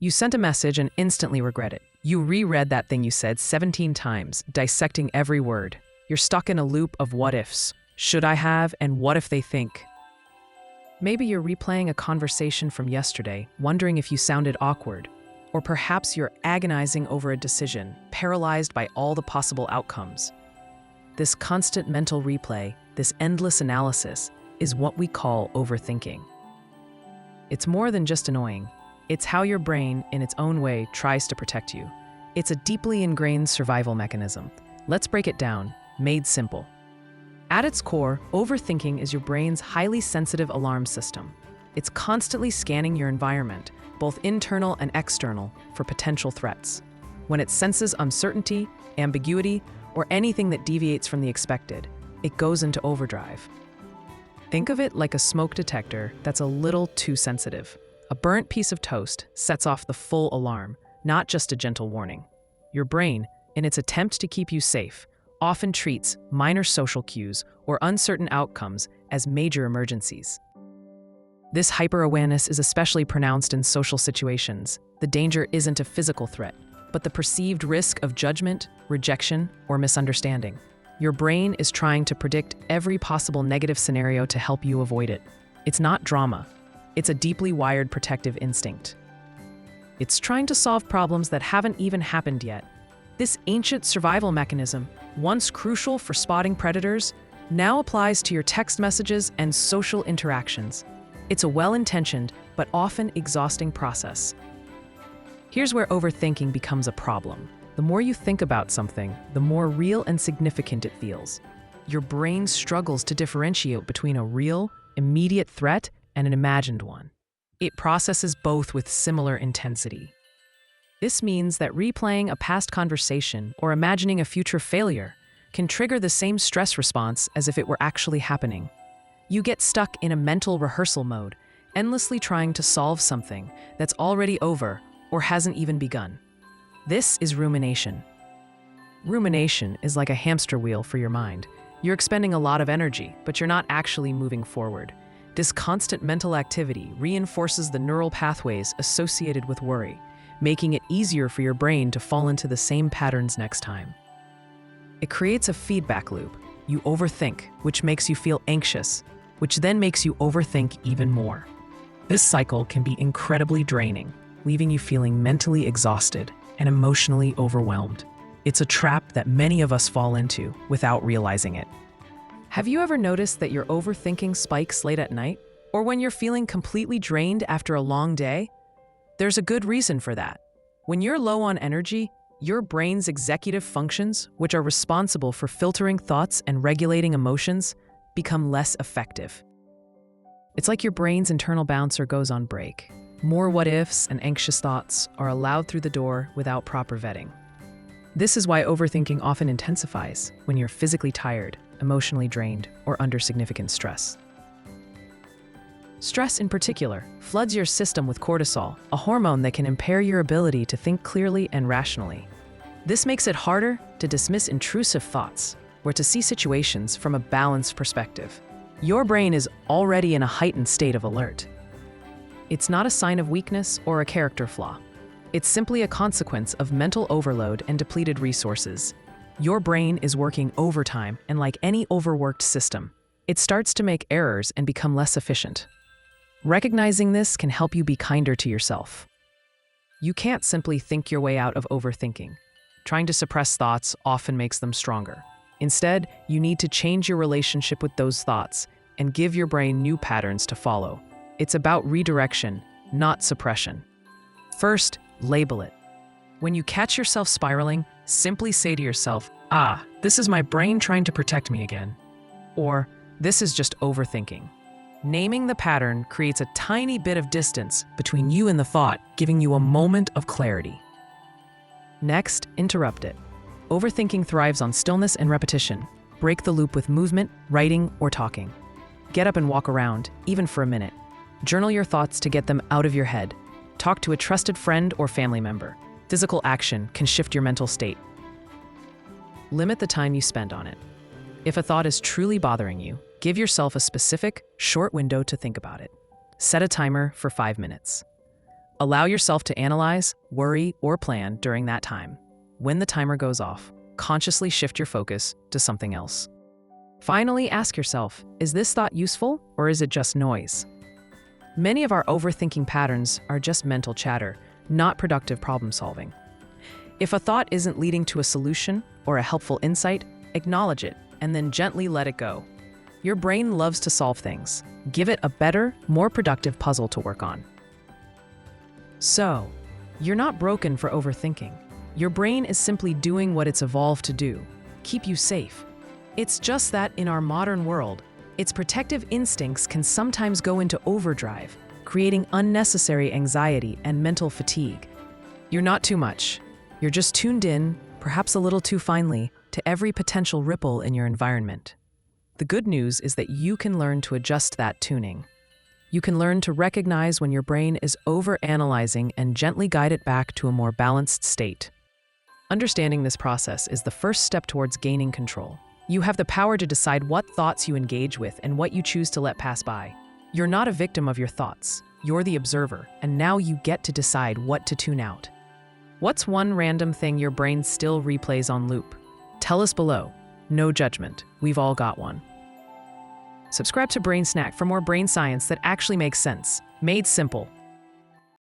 You sent a message and instantly regret it. You reread that thing you said 17 times, dissecting every word. You're stuck in a loop of what ifs. Should I have, and what if they think? Maybe you're replaying a conversation from yesterday, wondering if you sounded awkward. Or perhaps you're agonizing over a decision, paralyzed by all the possible outcomes. This constant mental replay, this endless analysis, is what we call overthinking. It's more than just annoying. It's how your brain, in its own way, tries to protect you. It's a deeply ingrained survival mechanism. Let's break it down, made simple. At its core, overthinking is your brain's highly sensitive alarm system. It's constantly scanning your environment, both internal and external, for potential threats. When it senses uncertainty, ambiguity, or anything that deviates from the expected, it goes into overdrive. Think of it like a smoke detector that's a little too sensitive. A burnt piece of toast sets off the full alarm, not just a gentle warning. Your brain, in its attempt to keep you safe, often treats minor social cues or uncertain outcomes as major emergencies. This hyper-awareness is especially pronounced in social situations. The danger isn't a physical threat, but the perceived risk of judgment, rejection, or misunderstanding. Your brain is trying to predict every possible negative scenario to help you avoid it. It's not drama. It's a deeply wired protective instinct. It's trying to solve problems that haven't even happened yet. This ancient survival mechanism, once crucial for spotting predators, now applies to your text messages and social interactions. It's a well-intentioned, but often exhausting process. Here's where overthinking becomes a problem. The more you think about something, the more real and significant it feels. Your brain struggles to differentiate between a real, immediate threat and an imagined one. It processes both with similar intensity. This means that replaying a past conversation or imagining a future failure can trigger the same stress response as if it were actually happening. You get stuck in a mental rehearsal mode, endlessly trying to solve something that's already over or hasn't even begun. This is rumination. Rumination is like a hamster wheel for your mind. You're expending a lot of energy, but you're not actually moving forward. This constant mental activity reinforces the neural pathways associated with worry, making it easier for your brain to fall into the same patterns next time. It creates a feedback loop. You overthink, which makes you feel anxious, which then makes you overthink even more. This cycle can be incredibly draining, leaving you feeling mentally exhausted and emotionally overwhelmed. It's a trap that many of us fall into without realizing it. Have you ever noticed that your overthinking spikes late at night, or when you're feeling completely drained after a long day? There's a good reason for that. When you're low on energy, your brain's executive functions, which are responsible for filtering thoughts and regulating emotions, become less effective. It's like your brain's internal bouncer goes on break. More what-ifs and anxious thoughts are allowed through the door without proper vetting. This is why overthinking often intensifies when you're physically tired, emotionally drained, or under significant stress. Stress, in particular, floods your system with cortisol, a hormone that can impair your ability to think clearly and rationally. This makes it harder to dismiss intrusive thoughts or to see situations from a balanced perspective. Your brain is already in a heightened state of alert. It's not a sign of weakness or a character flaw. It's simply a consequence of mental overload and depleted resources. Your brain is working overtime, and like any overworked system, it starts to make errors and become less efficient. Recognizing this can help you be kinder to yourself. You can't simply think your way out of overthinking. Trying to suppress thoughts often makes them stronger. Instead, you need to change your relationship with those thoughts and give your brain new patterns to follow. It's about redirection, not suppression. First, label it. When you catch yourself spiraling, simply say to yourself, this is my brain trying to protect me again. Or, this is just overthinking. Naming the pattern creates a tiny bit of distance between you and the thought, giving you a moment of clarity. Next, interrupt it. Overthinking thrives on stillness and repetition. Break the loop with movement, writing, or talking. Get up and walk around, even for a minute. Journal your thoughts to get them out of your head. Talk to a trusted friend or family member. Physical action can shift your mental state. Limit the time you spend on it. If a thought is truly bothering you, give yourself a specific, short window to think about it. Set a timer for 5 minutes. Allow yourself to analyze, worry, or plan during that time. When the timer goes off, consciously shift your focus to something else. Finally, ask yourself, is this thought useful or is it just noise? Many of our overthinking patterns are just mental chatter, not productive problem solving. If a thought isn't leading to a solution or a helpful insight, acknowledge it and then gently let it go. Your brain loves to solve things. Give it a better, more productive puzzle to work on. So, you're not broken for overthinking. Your brain is simply doing what it's evolved to do, keep you safe. It's just that in our modern world, its protective instincts can sometimes go into overdrive, creating unnecessary anxiety and mental fatigue. You're not too much. You're just tuned in, perhaps a little too finely, to every potential ripple in your environment. The good news is that you can learn to adjust that tuning. You can learn to recognize when your brain is overanalyzing and gently guide it back to a more balanced state. Understanding this process is the first step towards gaining control. You have the power to decide what thoughts you engage with and what you choose to let pass by. You're not a victim of your thoughts. You're the observer, and now you get to decide what to tune out. What's one random thing your brain still replays on loop? Tell us below. No judgment. We've all got one. Subscribe to BrainSnack for more brain science that actually makes sense. Made simple.